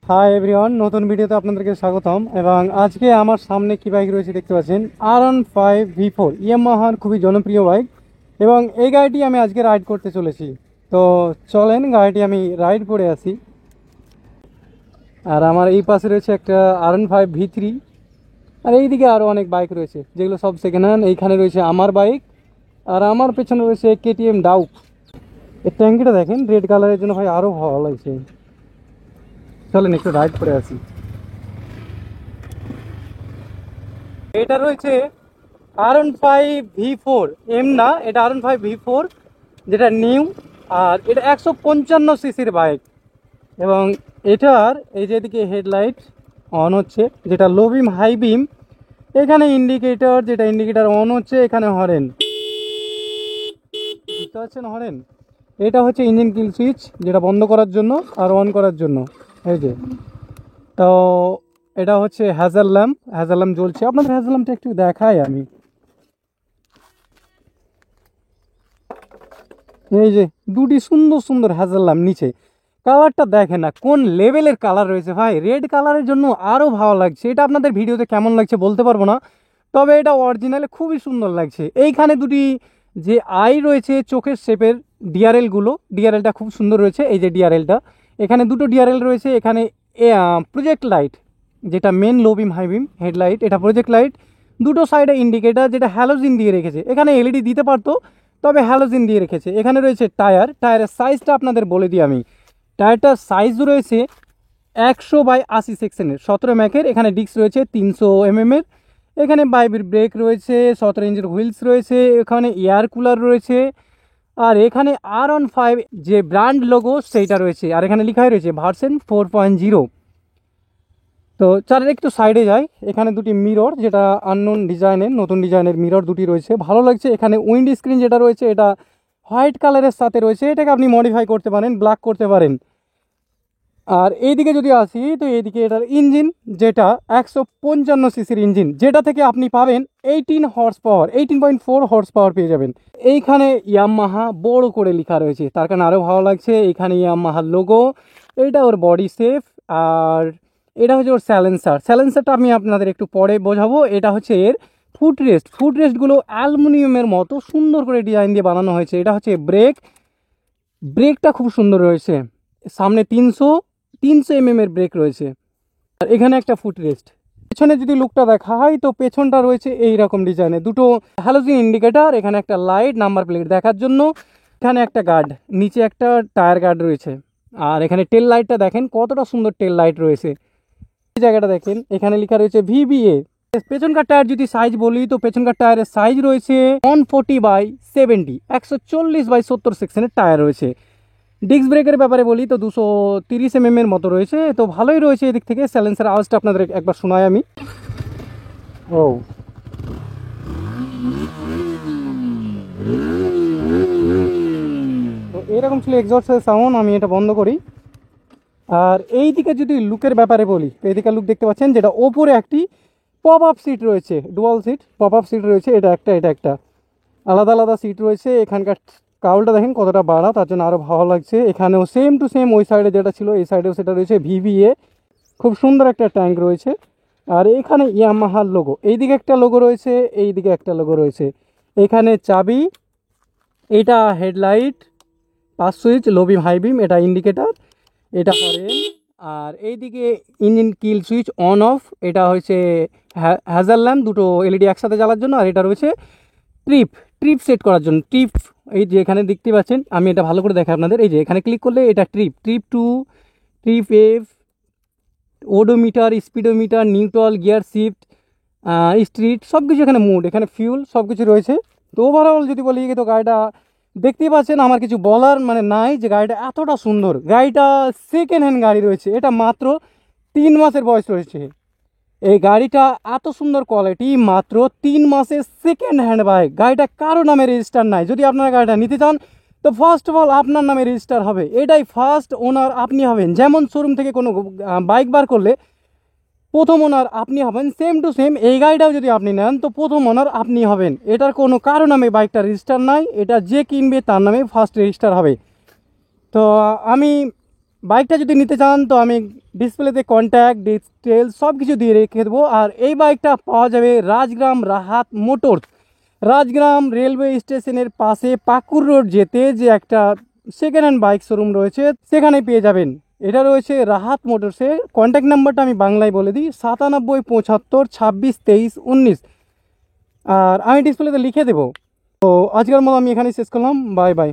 Hi everyone, নতুন ভিডিওতে আপনাদেরকে স্বাগতম। এবং আজকে আমার সামনে কি বাইক রয়েছে দেখতে পাচ্ছেন, R15V4 ইয়ামাহার খুবই জনপ্রিয় বাইক। এবং এই গাড়িটি আমি আজকে রাইড করতে চলেছি। তো চলেন গাড়িটি আমি রাইড করে আসি। আর আমার এই পাশে রয়েছে একটা R15V3, আর এইদিকে আরও অনেক বাইক রয়েছে যেগুলো সব সেকেন্ড হ্যান্ড। এইখানে রয়েছে আমার বাইক, আর আমার পেছনে রয়েছে KTM ডাউক। এই ট্যাঙ্কিটা দেখেন রেড কালারের জন্য ভাই আরও ভালো লাগছে। চলেন একটু রাইড করে আসি। এটা রয়েছে R15V4 এম না, এটা R15V4 যেটা নিউ। আর এটা 155 সিসির বাইক। এবং এটার এই যেদিকে হেডলাইট অন হচ্ছে, যেটা লো বিম হাই বিম, এখানে ইন্ডিকেটর, যেটা ইন্ডিকেটর অন হচ্ছে, এখানে হরেন, বুঝতে পারছেন হরেন। এটা হচ্ছে ইঞ্জিন কিল সুইচ, যেটা বন্ধ করার জন্য আর অন করার জন্য। এই যে, তো এটা হচ্ছে হ্যাজাল ল্যাম্প জ্বলছে। আপনাদের হ্যাজাল ল্যাম্পটা একটু দেখাই আমি। এই যে দুটি সুন্দর সুন্দর হ্যাজাল ল্যাম্প নিচে। কালারটা দেখেন না কোন লেভেলের কালার রয়েছে ভাই, রেড কালারের জন্য আরও ভালো লাগছে। এটা আপনাদের ভিডিওতে কেমন লাগছে বলতে পারবো না, তবে এটা অরিজিনালে খুবই সুন্দর লাগছে। এইখানে দুটি যে আই রয়েছে চোখের শেপের, ডিআরএলগুলো, ডিআরএলটা খুব সুন্দর রয়েছে। এই যে ডিআরএলটা, এখানে দুটো ডিআরএল রয়েছে। এখানে প্রজেক্ট লাইট, যেটা মেন লো বিম হাই বিম হেডলাইট, এটা প্রজেক্ট লাইট। দুটো সাইডে ইন্ডিকেটার, যেটা হ্যালোজিন দিয়ে রেখেছে। এখানে এলইডি দিতে পারতো, তবে হ্যালোজিন দিয়ে রেখেছে। এখানে রয়েছে টায়ারের সাইজটা আপনাদের বলে দিই আমি। টায়ারটার সাইজ রয়েছে 100/80 সেকশনের 17 ম্যাকের। এখানে ডিস্ক রয়েছে 300 এর। এখানে বাইবের ব্রেক রয়েছে, 17 ইঞ্চের হুইলস রয়েছে, এখানে এয়ার কুলার রয়েছে। আর এখানে R15 যে ব্র্যান্ড লোগো সেইটা রয়েছে। আর এখানে লেখাই রয়েছে ভার্সন 4.0। তো চারের একটু সাইডে যাই, এখানে দুটি মিরর, যেটা আননোন ডিজাইনের, নতুন ডিজাইনের মিরর দুটি রয়েছে, ভালো লাগছে। এখানে উইন্ড স্ক্রিন যেটা রয়েছে, এটা হোয়াইট কালারের সাথে রয়েছে। এটাকে আপনি মডিফাই করতে পারেন, ব্ল্যাক করতে পারেন। আর এইদিকে যদি আসি, তো এইদিকে এটার ইঞ্জিন, যেটা 155 সিসির ইঞ্জিন, যেটা থেকে আপনি পাবেন 18.4 হর্স পাওয়ার পেয়ে যাবেন। এইখানে ইয়ামাহা বড় করে লেখা রয়েছে, তার কারণে আরও ভালো লাগছে। এইখানে ইয়ামাহার লোগো, এইটা ওর বডি সেফ। আর এটা হচ্ছে ওর স্যালেন্সারটা আমি আপনাদের একটু পরে বোঝাবো। এটা হচ্ছে এর ফুটরেস্টগুলো অ্যালুমিনিয়ামের মতো সুন্দর করে ডিজাইন দিয়ে বানানো হয়েছে। এটা হচ্ছে ব্রেকটা খুব সুন্দর রয়েছে। সামনে 300 এর ব্রেক রয়েছে। আর এখানে একটা ফুটরেস্ট। পেছনে যদি লুকটা দেখা হয়, তো পেছনটা রয়েছে এই রকম ডিজাইনে, দুটো হ্যালোজিন ইন্ডিকেটর, এখানে একটা লাইট নাম্বার প্লেট দেখার জন্য, এখানে একটা গার্ড, নিচে একটা টায়ার গার্ড রয়েছে। আর এখানে টেল লাইটটা দেখেন কতটা সুন্দর টেল লাইট রয়েছে। এই জায়গাটা দেখেন, এখানে লেখা রয়েছে VBA। পেছনকার টায়ার যদি সাইজ বলি, তো পেছনকার টায়ারের সাইজ রয়েছে 140/70, 140/70 সেকশনের টায়ার রয়েছে। ডিস্ক ব্রেকের ব্যাপারে বলি, তো 230 এর মতো রয়েছে। তো ভালোই রয়েছে এদিক থেকে। স্যালেন্সার আওয়াজটা আপনাদের একবার শোনাই আমি। ও, তো এরকম ছিল এক্সস্টের সাউন্ড। আমি এটা বন্ধ করি। আর এই দিকে যদি লুকের ব্যাপারে বলি, তো এইদিকে লুক দেখতে পাচ্ছেন, যেটা ওপরে একটি পপ আপ সিট রয়েছে, dual seat pop up seat রয়েছে। এটা একটা আলাদা আলাদা সিট রয়েছে। এখানকার কাউলটা দেখেন কতটা বাড়া, তার জন্য আরও ভালো লাগছে। এখানেও সেম টু সেম ওই সাইডে যেটা ছিল, এই সাইডেও সেটা রয়েছে VBA। খুব সুন্দর একটা ট্যাঙ্ক রয়েছে। আর এখানে ইয়ামাহার লোগো, এইদিকে একটা লোগো রয়েছে, এইদিকে একটা লোগো রয়েছে। এখানে চাবি, এটা হেডলাইট, পাঁচ সুইচ, লো বিম হাই বিম, এটা ইন্ডিকেটার, এটা হরেন। আর এইদিকে engine kill switch on of, এটা হচ্ছে হ্যাজাল ল্যাম্প, দুটো এলইডি একসাথে জ্বালার জন্য। আর এটা রয়েছে ট্রিপ সেট করার জন্য। এই যে এখানে দেখতে পাচ্ছেন, আমি এটা ভালো করে দেখাই আপনাদের। এই যে এখানে ক্লিক করলে এটা trip 2, trip F, odometer, speedometer, neutral, gear shift, street, সব কিছু এখানে, মুড, এখানে ফিউল, সব কিছু রয়েছে। তো ওভারঅল যদি বলি, তো গাড়িটা দেখতেই পাচ্ছেন, আমার কিছু বলার মানে নাই যে গাড়িটা এতটা সুন্দর। গাড়িটা সেকেন্ড হ্যান্ড গাড়ি রয়েছে, এটা মাত্র 3 মাসের বয়স রয়েছে। এই গাড়িটা এত সুন্দর কোয়ালিটি, মাত্র 3 মাসের সেকেন্ড হ্যান্ড বাইক। গাড়িটা কারো নামে রেজিস্টার নাই। যদি আপনারা গাড়িটা নিতে চান, তো ফার্স্ট অফ অল আপনার নামে রেজিস্টার হবে, এটাই ফার্স্ট ওনার আপনি হবেন। যেমন শোরুম থেকে কোনো বাইক বার করলে প্রথম ওনার আপনি হবেন, সেম টু সেম এই গাড়িটাও যদি আপনি নেন, তো প্রথম ওনার আপনি হবেন। এটার কোনো কারো নামে বাইকটা রেজিস্টার নাই, এটা যে কিনবে তার নামে ফার্স্ট রেজিস্টার হবে। তো আমি বাইকটা যদি নিতে চান তো আমি ডিসপ্লেতে কন্ট্যাক্ট ডিটেলস সব কিছু দিয়ে রেখে দেবো। আর এই বাইকটা পাওয়া যাবে রাজগ্রাম রাহাত মোটরস, রাজগ্রাম রেলওয়ে স্টেশনের পাশে পাকুর রোড যেতে যে একটা সেকেন্ড হ্যান্ড বাইক শোরুম রয়েছে সেখানে পেয়ে যাবেন। এটা রয়েছে রাহাত মোটরসে। কন্ট্যাক্ট নাম্বারটা আমি বাংলায় বলে দিই, 9775262319। আর আমি ডিসপ্লেতে লিখে দেবো। তো আজকের মতো আমি এখানেই শেষ করলাম, বাই বাই।